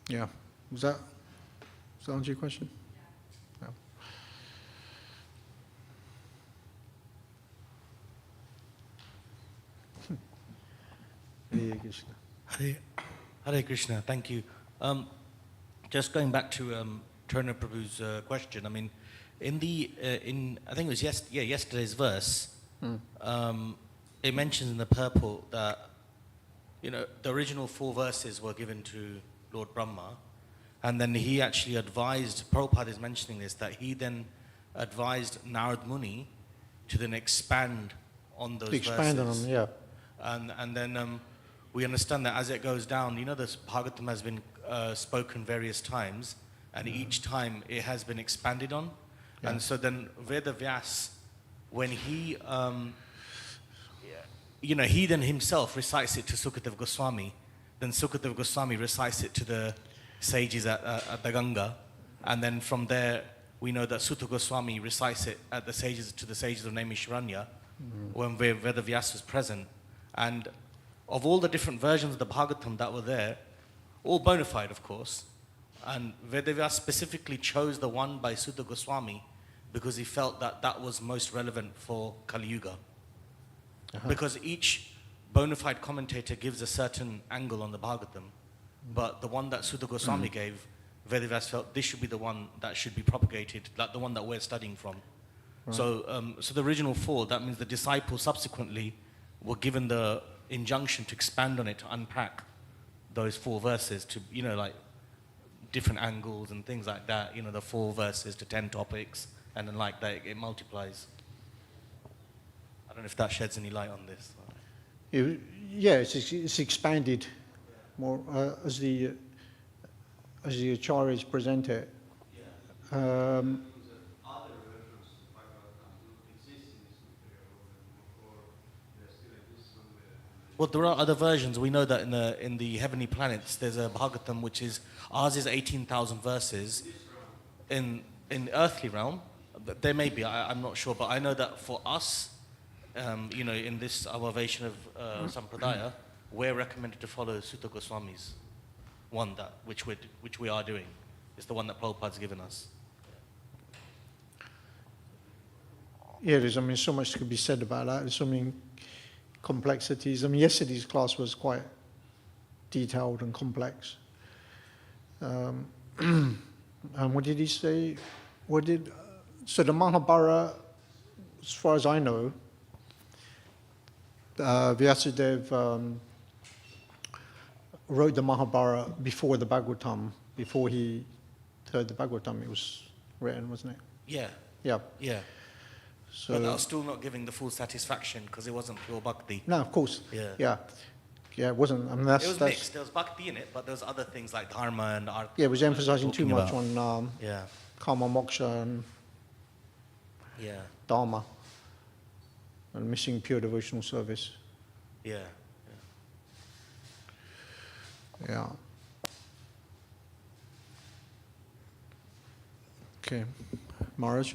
Yeah. Does that answer your question? Yeah. Hare Krishna. Hare Krishna. Thank you. Just going back to Turner Prabhu's question. I mean, in I think it was yesterday's verse. It mentions in the purport that the original 4 verses were given to Lord Brahma, and then he actually advised, Prabhupada is mentioning this, that he then advised Narad Muni to then expand on those verses. Expand on them, yeah. And then we understand that as it goes down, this Bhagavatam has been spoken various times, and each time it has been expanded on. Yeah. And so then Veda Vyas, when he he then himself recites it to Sukadeva Goswami, then Sukadeva Goswami recites it to the sages at the Ganga, and then from there we know that Sutta Goswami recites it to the sages of Naimisharanya when Veda Vyas was present. And of all the different versions of the Bhagavatam that were there, all bona fide of course, and Veda Vyas specifically chose the one by Sutta Goswami because he felt that that was most relevant for Kali Yuga. Because each bona fide commentator gives a certain angle on the Bhagavatam, but the one that Sutta Goswami gave Vedavyas felt this should be the one that should be propagated, like the one that we're studying from. Right. So the original 4, that means the disciples subsequently were given the injunction to expand on it, to unpack those 4 verses to, like different angles and things like that, the 4 verses to 10 topics, and then like that it multiplies. I don't know if that sheds any light on this. Yeah, it's expanded more as the acharyas present it. Well, there are other versions. We know that in the heavenly planets, there's a Bhagavatam which is, ours is 18,000 verses. In earthly realm, there may be, I'm not sure, but I know that for us, in this our version of Sampradaya, we're recommended to follow Sutta Goswami's one, which we are doing. It's the one that Prabhupada's given us. Yeah, there's so much could be said about that. There's so many complexities. Yesterday's class was quite detailed and complex. And what did he say? So the Mahabharata, as far as I know, Vyasadeva wrote the Mahabharata before the Bhagavatam, before he heard the Bhagavatam. It was written, wasn't it? Yeah. Yeah. Yeah. So But that was still not giving the full satisfaction because it wasn't pure bhakti. no, of course. Yeah. Yeah. Yeah, it wasn't. That's, It was mixed. There was bhakti in it, but there was other things like dharma and art. Yeah, it was emphasizing too much talking on Yeah. karma, moksha, and Yeah. dharma, and missing pure devotional service. Yeah. Yeah. Okay, Maharaj.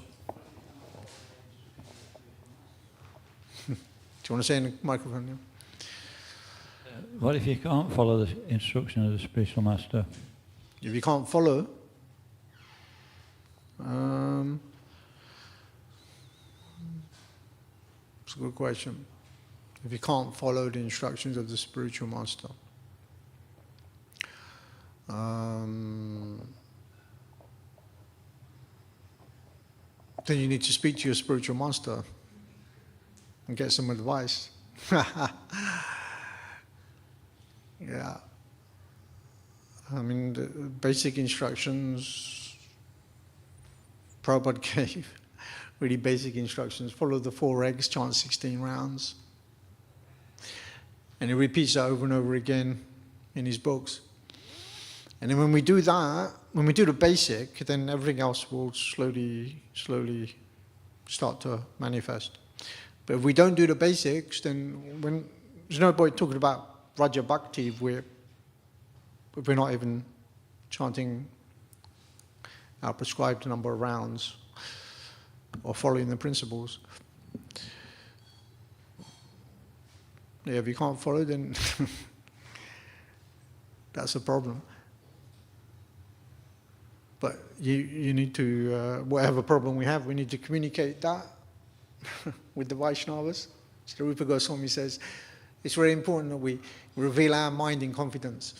Do you want to say in the microphone? Yeah? What if you can't follow the instruction of the spiritual master? If you can't follow, it's a good question. If you can't follow the instructions of the spiritual master, then you need to speak to your spiritual master and get some advice. Yeah. The basic instructions Prabhupada gave, really basic instructions. Follow the 4 regs, chant 16 rounds. And he repeats that over and over again in his books. And then when we do that, when we do the basic, then everything else will slowly start to manifest. But if we don't do the basics, then when there's no point talking about Raja Bhakti if we're not even chanting our prescribed number of rounds or following the principles. Yeah, if you can't follow, then that's a problem. But you need to, whatever problem we have, we need to communicate that with the Vaishnavas. So Rupa Goswami says, it's very important that we reveal our mind in confidence.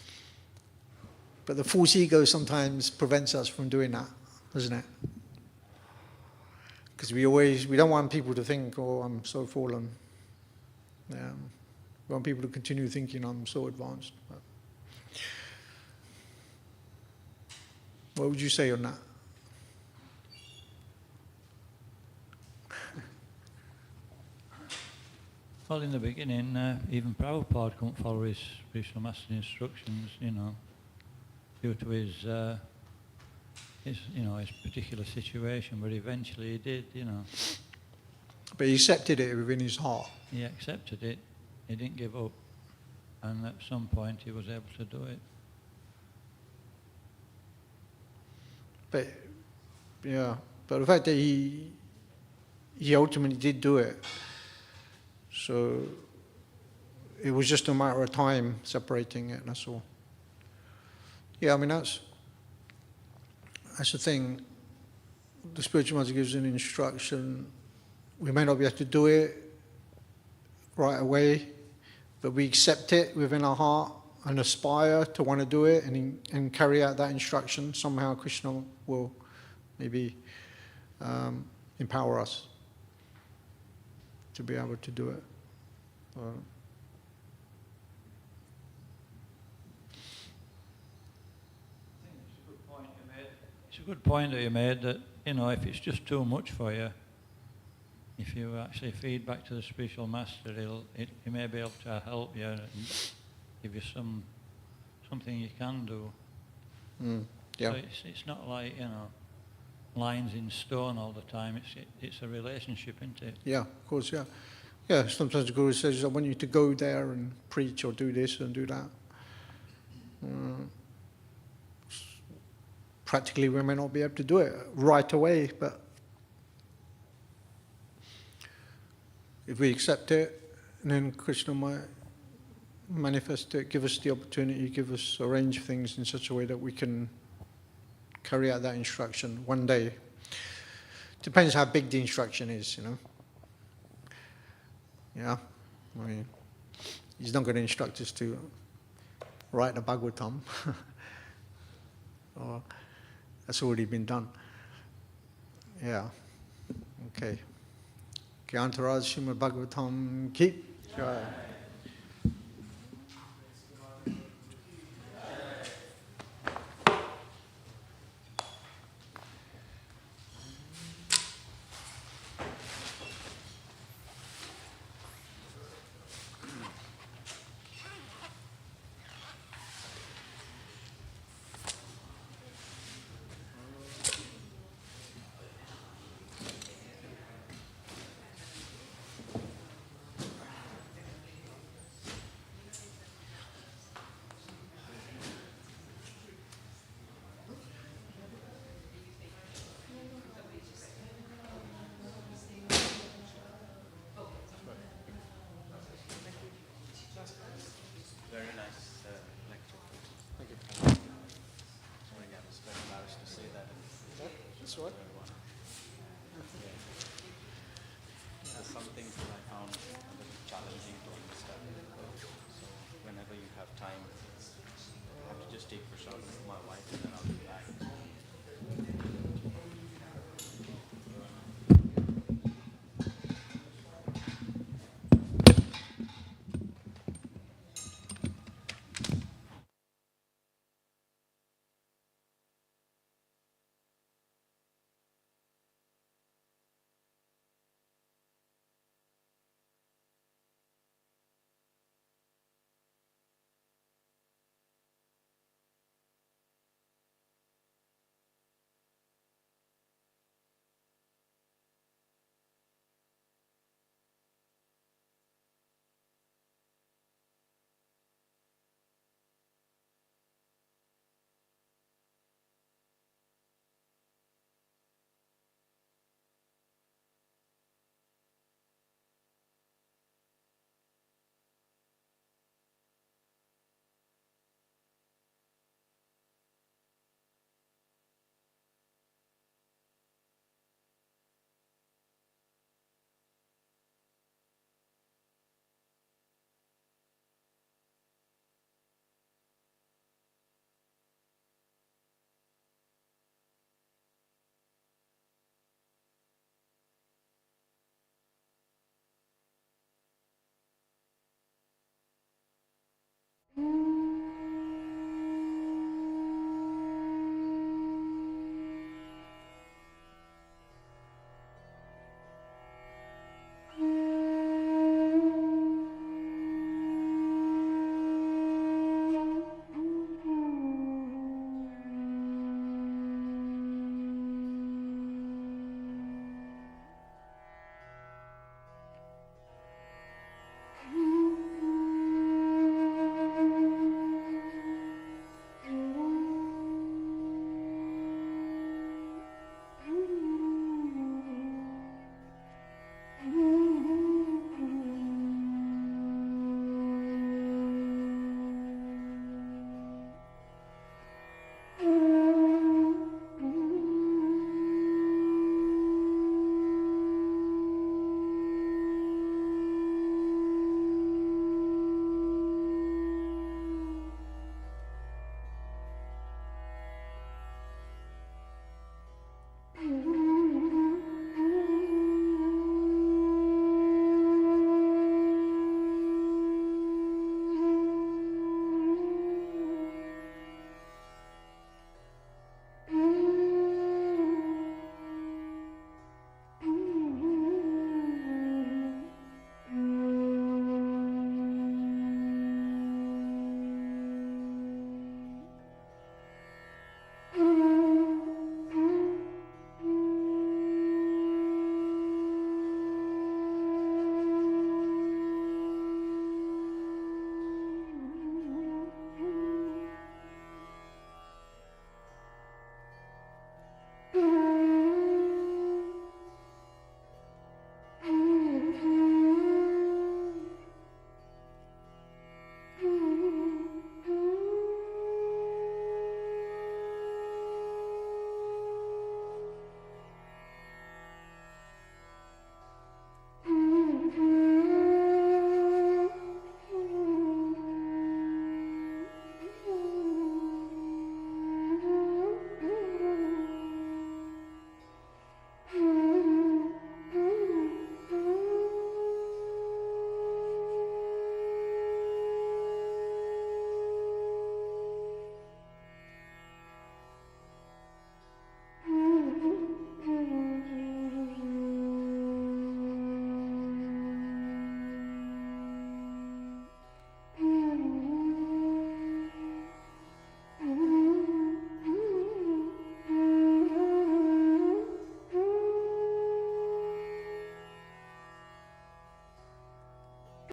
But the false ego sometimes prevents us from doing that, doesn't it? Because we don't want people to think, oh, I'm so fallen. We want people to continue thinking I'm so advanced. But what would you say on that? Well, in the beginning, even Prabhupada couldn't follow his spiritual master's instructions, due to his particular situation, but eventually he did, But he accepted it within his heart. He accepted it, he didn't give up, and at some point he was able to do it. But the fact that he ultimately did do it, so it was just a matter of time separating it, that's all. Yeah, that's the thing. The spiritual master gives an instruction. We may not be able to do it right away, but we accept it within our heart and aspire to want to do it and carry out that instruction, somehow Krishna will maybe empower us to be able to do it. It's a good point that you made that, you know, if it's just too much for you, if you actually feed back to the spiritual master, he may be able to help you and give you something you can do. Yeah. So it's not like, you know, lines in stone all the time. It's a relationship, isn't it? Yeah, of course, yeah. Yeah, sometimes the Guru says, I want you to go there and preach or do this and do that. Practically, we may not be able to do it right away, but if we accept it, then Krishna might manifest it, give us the opportunity, arrange things in such a way that we can carry out that instruction one day. Depends how big the instruction is, you know. Yeah, I mean, he's not going to instruct us to write the Bhagavatam. Or that's already been done. Yeah. Okay. Canto Srimad Bhagavatam ki jai. Very nice lecture. Thank you. Sorry, I was very embarrassed to say that. That's right. There's some things that I found a little challenging to understand. So whenever you have time, you have to just take prasad.